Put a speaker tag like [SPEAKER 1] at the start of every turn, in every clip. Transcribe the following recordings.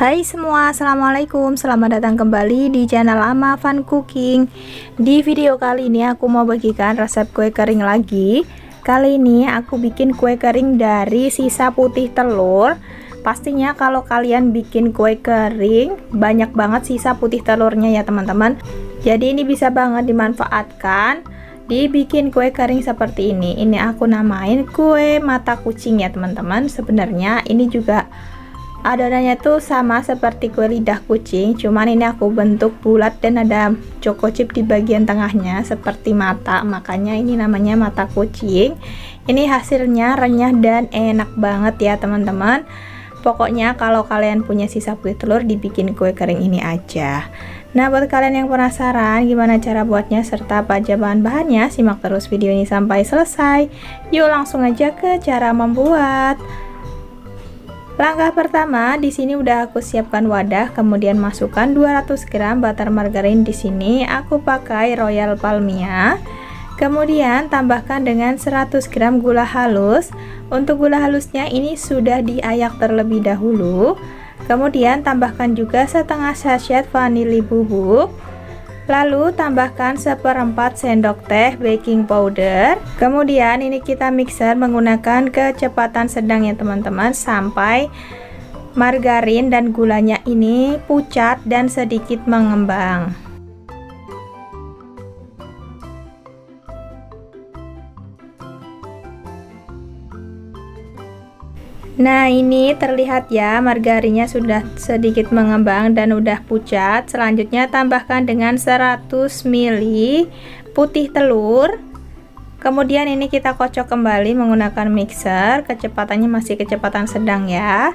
[SPEAKER 1] Hai semua, assalamualaikum, selamat datang kembali di channel Ama Fun Cooking. Di video kali ini aku mau bagikan resep kue kering lagi. Kali ini aku bikin kue kering dari sisa putih telur. Pastinya kalau kalian bikin kue kering banyak banget sisa putih telurnya ya teman-teman. Jadi ini bisa banget dimanfaatkan dibikin kue kering seperti ini. Ini aku namain kue mata kucing ya teman-teman. Sebenarnya ini juga adonannya tuh sama seperti kue lidah kucing, cuman ini aku bentuk bulat dan ada choco chip di bagian tengahnya seperti mata, makanya ini namanya mata kucing. Ini hasilnya renyah dan enak banget ya teman-teman. Pokoknya kalau kalian punya sisa putih telur, dibikin kue kering ini aja. Nah, buat kalian yang penasaran gimana cara buatnya serta apa aja bahan-bahannya, simak terus video ini sampai selesai. Yuk langsung aja ke cara membuat. Langkah pertama, di sini udah aku siapkan wadah, kemudian masukkan 200 gram butter margarin. Di sini aku pakai Royal Palmia. Kemudian tambahkan dengan 100 gram gula halus. Untuk gula halusnya ini sudah diayak terlebih dahulu. Kemudian tambahkan juga setengah sachet vanili bubuk. Lalu tambahkan 1/4 sendok teh baking powder. Kemudian ini kita mixer menggunakan kecepatan sedang ya teman-teman, sampai margarin dan gulanya ini pucat dan sedikit mengembang. Nah, ini terlihat ya, margarinnya sudah sedikit mengembang dan udah pucat. Selanjutnya tambahkan dengan 100 ml putih telur. Kemudian ini kita kocok kembali menggunakan mixer, kecepatannya masih kecepatan sedang ya.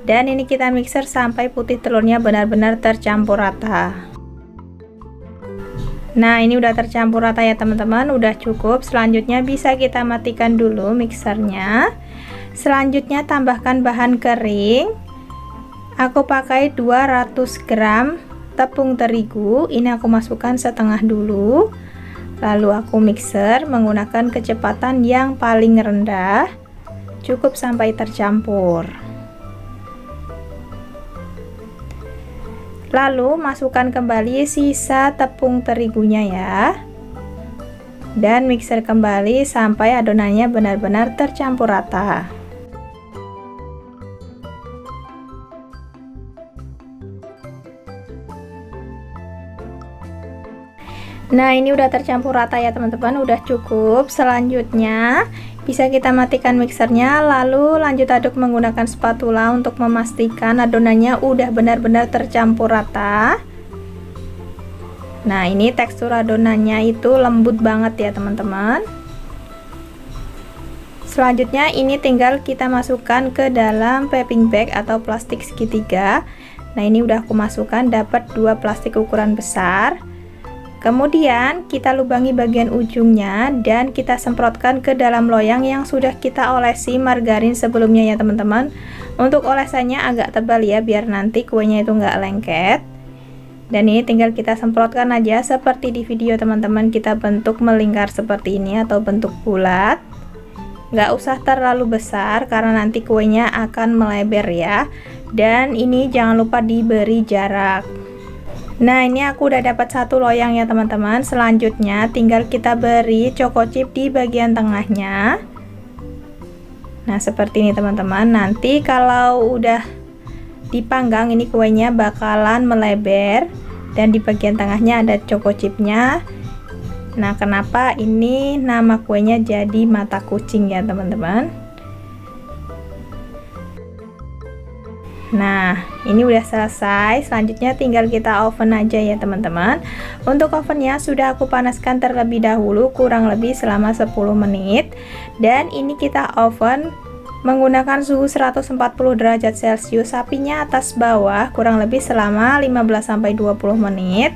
[SPEAKER 1] Dan ini kita mixer sampai putih telurnya benar-benar tercampur rata. Nah, ini udah tercampur rata ya teman-teman, udah cukup. Selanjutnya bisa kita matikan dulu mixernya. Selanjutnya tambahkan bahan kering. Aku pakai 200 gram tepung terigu. Ini aku masukkan setengah dulu. Lalu aku mixer menggunakan kecepatan yang paling rendah. Cukup sampai tercampur. Lalu masukkan kembali sisa tepung terigunya ya. Dan mixer kembali sampai adonannya benar-benar tercampur rata. Nah, ini udah tercampur rata ya teman-teman, udah cukup. Selanjutnya bisa kita matikan mixernya, lalu lanjut aduk menggunakan spatula untuk memastikan adonannya udah benar-benar tercampur rata. Nah, ini tekstur adonannya itu lembut banget ya teman-teman. Selanjutnya ini tinggal kita masukkan ke dalam piping bag atau plastik segitiga. Nah, ini udah aku masukkan, dapat 2 plastik ukuran besar. Kemudian kita lubangi bagian ujungnya dan kita semprotkan ke dalam loyang yang sudah kita olesi margarin sebelumnya ya teman-teman. Untuk olesannya agak tebal ya, biar nanti kuenya itu nggak lengket. Dan ini tinggal kita semprotkan aja seperti di video teman-teman, kita bentuk melingkar seperti ini atau bentuk bulat. Nggak usah terlalu besar karena nanti kuenya akan melebar ya. Dan ini jangan lupa diberi jarak. Nah, ini aku udah dapat satu loyang ya teman-teman. Selanjutnya tinggal kita beri choco chip di bagian tengahnya. Nah, seperti ini teman-teman. Nanti kalau udah dipanggang ini kuenya bakalan melebar dan di bagian tengahnya ada choco chipnya. Nah, kenapa ini nama kuenya jadi mata kucing ya teman-teman. Nah, ini udah selesai. Selanjutnya tinggal kita oven aja ya teman-teman. Untuk ovennya sudah aku panaskan terlebih dahulu, kurang lebih selama 10 menit. Dan ini kita oven menggunakan suhu 140 derajat celcius, apinya atas bawah, kurang lebih selama 15-20 menit.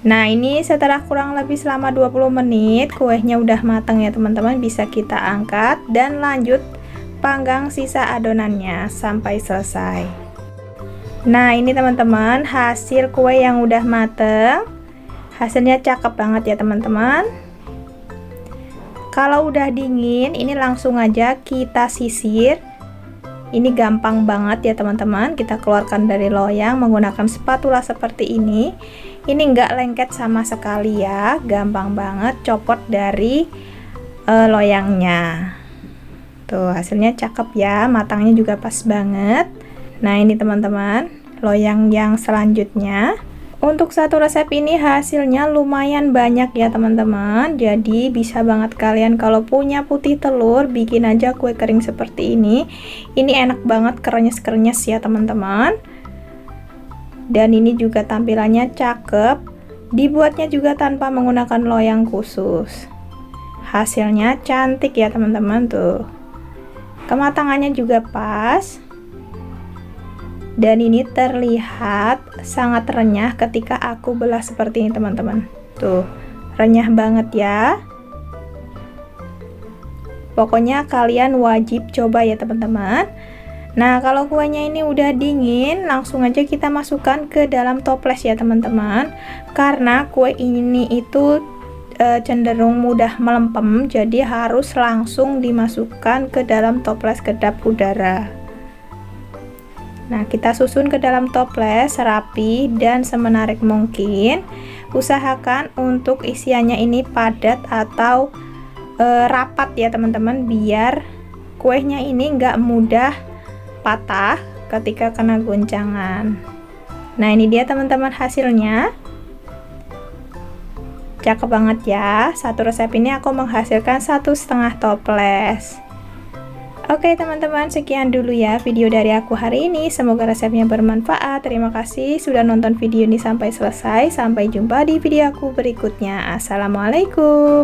[SPEAKER 1] Nah, ini setelah kurang lebih selama 20 menit kuenya udah matang ya teman-teman. Bisa kita angkat dan lanjut panggang sisa adonannya sampai selesai. Nah, ini teman-teman hasil kue yang udah mateng. Hasilnya cakep banget ya teman-teman. Kalau udah dingin, ini langsung aja kita sisir Ini gampang banget ya teman-teman, kita keluarkan dari loyang menggunakan spatula seperti ini. Ini nggak lengket sama sekali ya, gampang banget copot dari loyangnya. Tuh hasilnya cakep ya, matangnya juga pas banget. Nah ini teman-teman, loyang yang selanjutnya. Untuk satu resep ini hasilnya lumayan banyak ya teman-teman. Jadi bisa banget kalian kalau punya putih telur bikin aja kue kering seperti ini. Ini enak banget, krenyes-krenyes ya teman-teman. Dan ini juga tampilannya cakep. Dibuatnya juga tanpa menggunakan loyang khusus. Hasilnya cantik ya teman-teman tuh. Kematangannya juga pas. Dan ini terlihat sangat renyah ketika aku belah seperti ini teman-teman. Tuh, renyah banget ya. Pokoknya kalian wajib coba ya teman-teman. Nah, kalau kuenya ini udah dingin, langsung aja kita masukkan ke dalam toples ya teman-teman. Karena kue ini itu cenderung mudah melempem, jadi harus langsung dimasukkan ke dalam toples kedap udara. Nah, kita susun ke dalam toples rapi dan semenarik mungkin. Usahakan untuk isiannya ini padat atau rapat ya teman-teman, biar kuenya ini nggak mudah patah ketika kena goncangan. Nah, ini dia teman-teman hasilnya. Cakep banget ya. Satu resep ini aku menghasilkan 1,5 toples. Oke teman-teman, sekian dulu ya video dari aku hari ini. Semoga resepnya bermanfaat. Terima kasih sudah nonton video ini sampai selesai. Sampai jumpa di video aku berikutnya. Assalamualaikum.